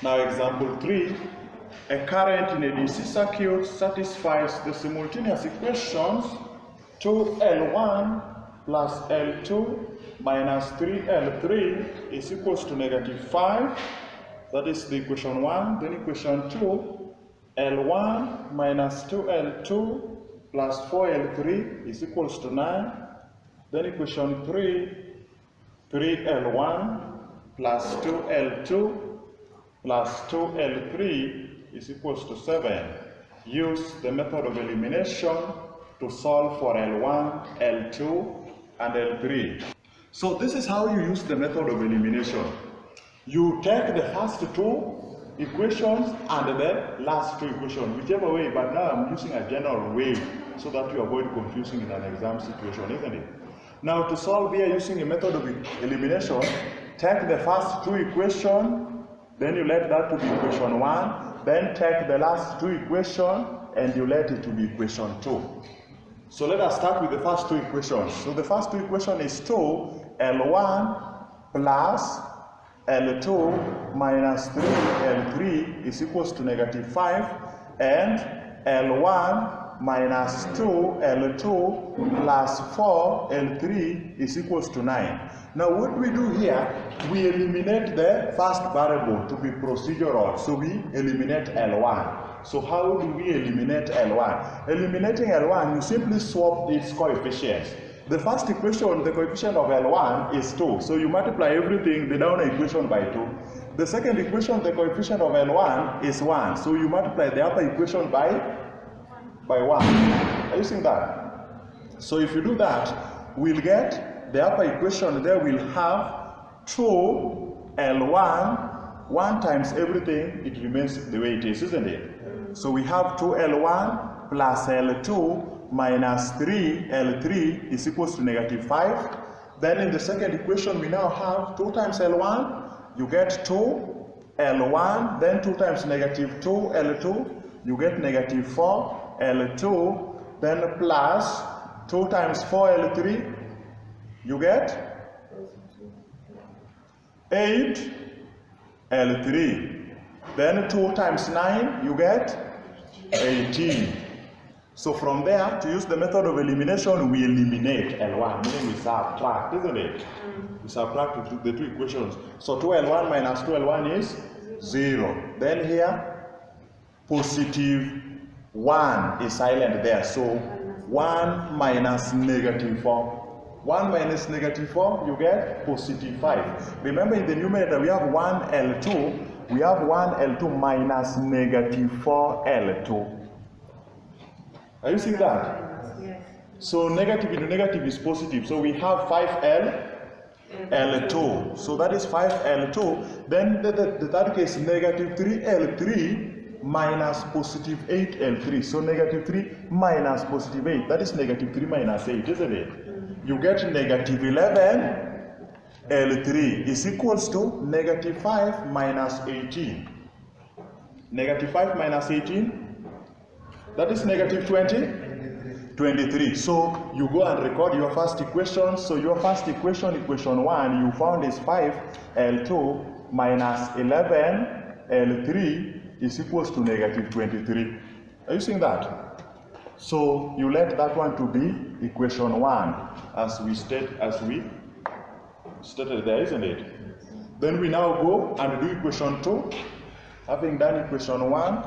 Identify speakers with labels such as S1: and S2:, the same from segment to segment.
S1: Now example 3, a current in a DC circuit satisfies the simultaneous equations 2L1 plus L2 minus 3L3 is equals to -5. That is the equation 1. Then equation 2, L1 minus 2L2 plus 4L3 is equals to 9. Then equation 3, 3L1 plus 2L2 plus 2L3 is equals to 7. Use the method of elimination to solve for L1, L2, and L3. So this is how you use the method of elimination. You take the first two equations and the last two equations, whichever way, but now I'm using a general way so that you avoid confusing in an exam situation, isn't it? Now to solve here using a method of elimination, take the first two equations, then you let that to be equation 1, then take the last two equations and you let it to be equation 2. So let us start with the first two equations. So the first two equation is 2L1 plus L2 minus 3L3 is equals to -5, and L1 minus 2L2 plus 4L3 is equals to 9. Now what we do here, we eliminate the first variable to be procedural. So we eliminate L1. So how do we eliminate L1? Eliminating L1, you simply swap its coefficients. The first equation, the coefficient of L1 is 2. So you multiply everything, the down equation by 2. The second equation, the coefficient of L1 is 1. So you multiply the upper equation by 1. Are you seeing that? So if you do that, we'll get the upper equation there will have 2L1, 1 times everything, it remains the way it is, isn't it? So we have 2L1 plus L2 minus 3L3 is equals to -5. Then in the second equation, we now have 2 times L1, you get 2L1, then 2 times -2L2, you get -4L2, then plus 2 times 4L3, you get 8L3. Then 2 times 9, you get 18. So from there, to use the method of elimination, we eliminate L1, meaning we subtract, isn't it? We subtract the two equations. So 2L1 minus 2L1 is 0. Then here, positive 1 is silent there. So 1 minus -4. 1 minus -4, you get positive 5. Remember in the numerator, we have 1L2. We have 1L2 minus -4L2. Are you seeing that?
S2: Yes.
S1: So negative into negative is positive. So we have 5L2. So that is 5L2. Then the third case, -3L3 minus positive 8L3. So -3 minus positive 8. That is -3 minus 8, isn't it? You get -11L3 is equals to -5 minus 18. -5 minus 18, that is -20, 23. So you go and record your first equation. So your first equation, equation 1, you found is 5L2 minus 11L3 is equals to -23. Are you seeing that? So you let that one to be equation 1 as we stated there, isn't it? Then we now go and do equation 2. Having done equation 1,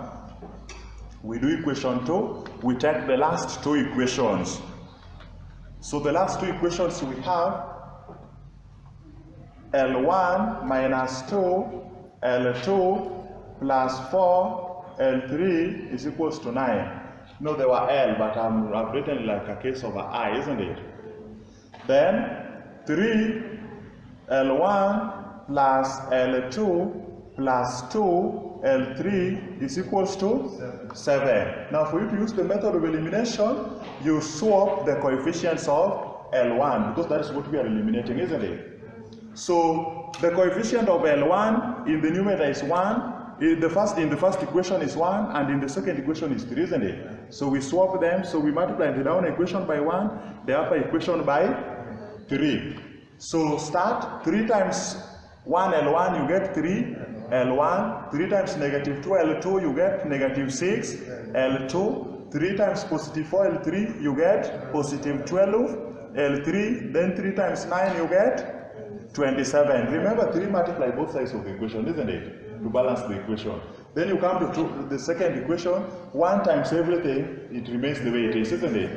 S1: we do equation 2. We take the last two equations. So the last two equations we have L1 minus 2, L2 plus 4, L3 is equals to 9. No, they were L, but I've written like a case of an I, isn't it? Then 3L1 plus L2 plus 2L3 is equals to 7. Now for you to use the method of elimination, you swap the coefficients of L1, because that is what we are eliminating, isn't it? So the coefficient of L1 in the numerator is 1, in the first equation is 1, and in the second equation is 3, isn't it? So we swap them, so we multiply the down equation by 1, the upper equation by 3. So start 3 times 1 L1, you get 3 L1. 3 times negative 2 L2, you get negative 6 L2. 3 times positive 4 L3, you get positive 12 L3. Then 3 times 9, you get 27. Remember, 3 multiply both sides of the equation, isn't it? To balance the equation. Then you come to the second equation. 1 times everything, it remains the way it is, isn't it?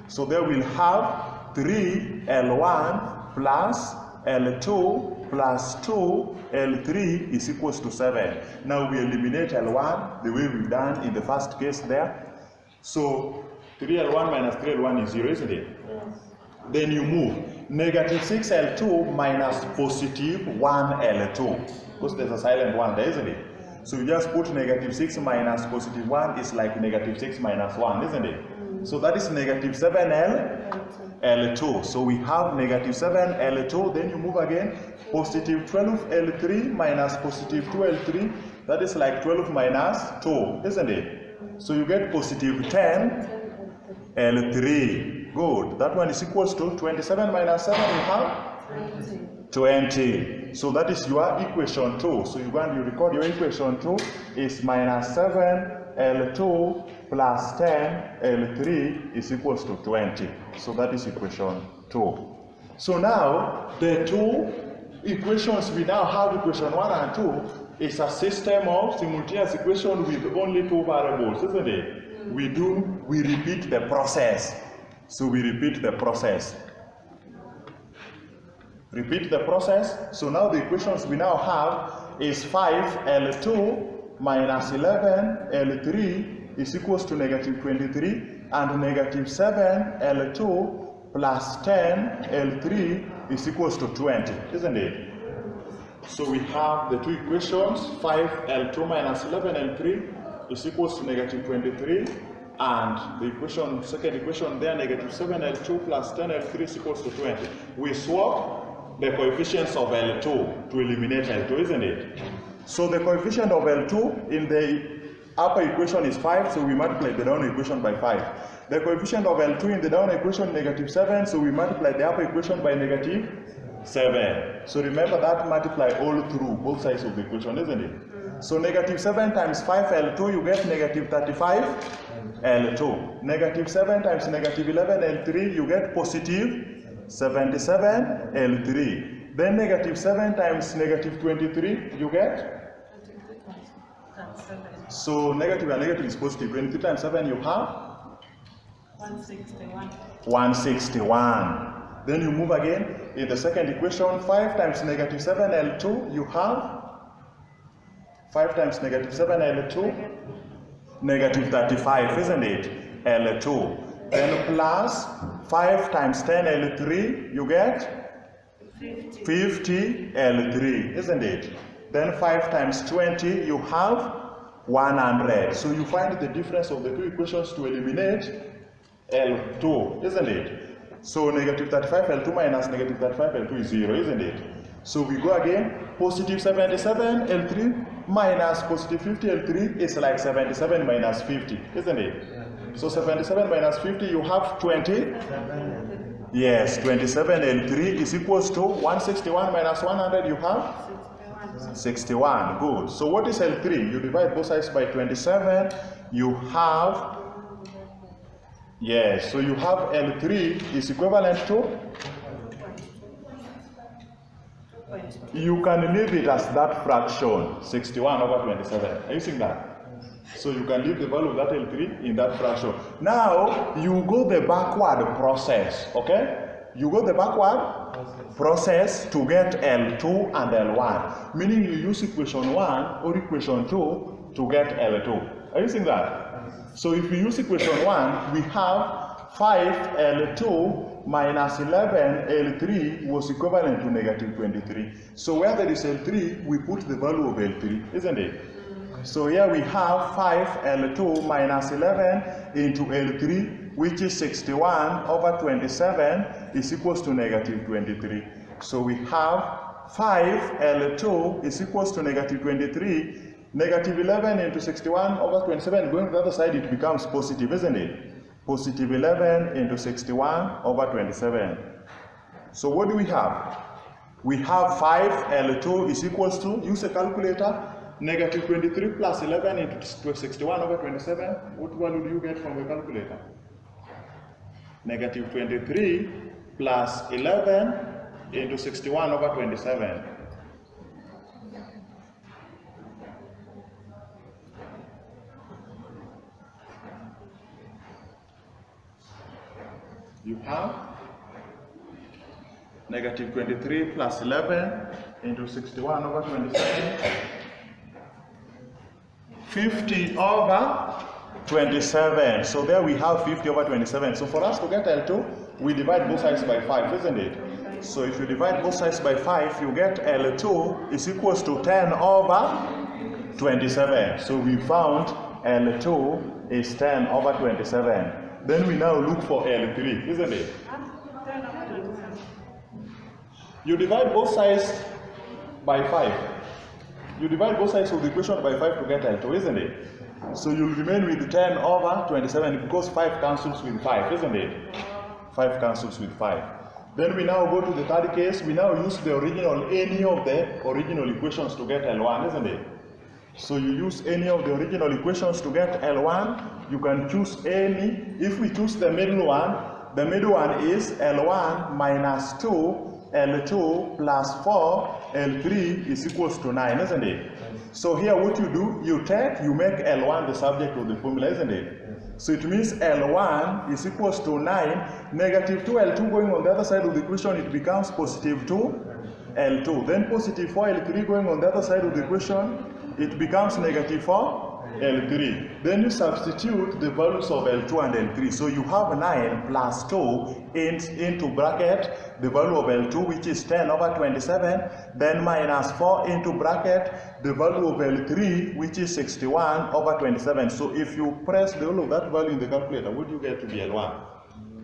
S1: So there we'll have 3 L1 plus L2 plus 2 L3 is equals to 7. Now we eliminate L1 the way we've done in the first case there. So 3L1 minus 3L1 is 0, isn't it? Yes. Then you move negative 6L2 minus positive 1L2, because there's a silent 1 there, isn't it? So you just put negative 6 minus positive 1 is like negative 6 minus 1, isn't it? So that is negative 7L2. So we have negative 7L2. Then you move again, positive 12L3 minus positive 2L3. That is like 12 minus 2, isn't it? So you get positive 10L3. Good. That one is equals to 27 minus 7, you have 20. So that is your equation 2. So you record your equation 2 is minus 7L2 plus 10L3 is equals to 20. So that is equation 2. So now the two equations we now have, equation 1 and 2, is a system of simultaneous equation with only 2 variables, isn't it? We repeat the process. So we repeat the process. Repeat the process. So now the equations we now have is 5L2 minus 11L3 is equals to negative 23, and negative 7L2 plus 10L3 is equals to 20, isn't it? So we have the two equations, 5L2 minus 11L3 is equals to negative 23, and the equation, second equation there, negative 7L2 plus 10L3 is equals to 20. We swap the coefficients of L2 to eliminate L2, isn't it? So the coefficient of L2 in the upper equation is 5, so we multiply the down equation by 5. The coefficient of L2 in the down equation negative 7, so we multiply the upper equation by negative 7. So remember that multiply all through both sides of the equation, isn't it? So negative 7 times 5L2, you get negative 35L2. Negative 7 times negative 11L3, you get positive 77L3. Then negative 7 times negative 23, you get? So negative and negative is positive. 23 times 7, you have?
S2: 161.
S1: 161. Then you move again. In the second equation, 5 times negative 7L2, you have? 5 times negative 7L2? Negative 35, isn't it? L2. Then plus 5 times 10L3, you get? 50 L3, isn't it? Then 5 times 20, you have 100. So you find the difference of the two equations to eliminate L2, isn't it? So negative 35 L2 minus negative 35 L2 is 0, isn't it? So we go again, positive 77 L3 minus positive 50 L3 is like 77 minus 50, isn't it? So 77 minus 50, you have 20. Yes, 27 L3 is equals to 161 minus 100, you have? 61. Good. So what is L3? You divide both sides by 27, you have, yes, so you have L3 is equivalent to, you can leave it as that fraction, 61 over 27. Are you seeing that? So you can leave the value of that L3 in that fraction. Now, you go the backward process, okay? You go the backward process to get L2 and L1, meaning you use equation 1 or equation 2 to get L2. Are you seeing that? So if we use equation 1, we have 5L2 minus 11L3 was equivalent to negative 23. So where there is L3, we put the value of L3, isn't it? So here we have 5L2 minus 11 into L3, which is 61 over 27 is equals to negative 23. So we have 5L2 is equals to negative 23. Negative 11 into 61 over 27, going to the other side, it becomes positive, isn't it? Positive 11 into 61 over 27. So what do we have? We have 5L2 is equals to, use a calculator, negative 23 plus 11 into 61 over 27. What value do you get from the calculator? Negative 23 plus 11 into 61 over 27. You have negative 23 plus 11 into 61 over 27. 50 over 27. So there we have 50 over 27. So for us to get L2, we divide both sides by 5, isn't it? So if you divide both sides by 5, you get L2 is equals to 10 over 27. So we found L2 is 10 over 27. Then we now look for L3, isn't it? You divide both sides by 5. You divide both sides of the equation by 5 to get L2, isn't it? So you'll remain with 10 over 27 because 5 cancels with 5, isn't it? 5 cancels with 5. Then we now go to the third case. We now use the original, any of the original equations to get L1, isn't it? So you use any of the original equations to get L1. You can choose any. If we choose the middle one is L1 minus 2, L2 plus 4, L3 is equals to 9, isn't it? So here what you do, you make L1 the subject of the formula, isn't it? So it means L1 is equals to 9, negative 2L2 going on the other side of the equation, it becomes positive 2L2. Then positive 4L3 going on the other side of the equation, it becomes negative 4L3. Then you substitute the values of L2 and L3. So you have 9 plus 2 into bracket the value of L2, which is 10 over 27, then minus 4 into bracket the value of L3, which is 61 over 27. So if you press the whole of that value in the calculator, what do you get to be L1?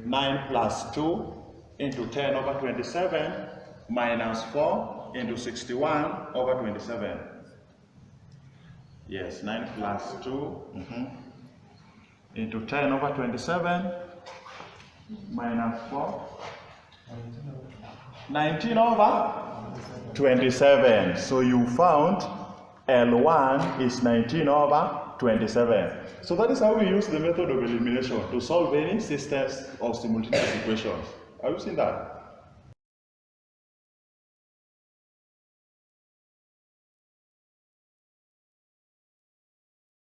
S1: 9 plus 2 into 10 over 27 minus 4 into 61 over 27. Yes, 9 plus 2 into 10 over 27 minus 4. 19 over 27. So you found L1 is 19 over 27. So that is how we use the method of elimination to solve any systems of simultaneous equations. Have you seen that?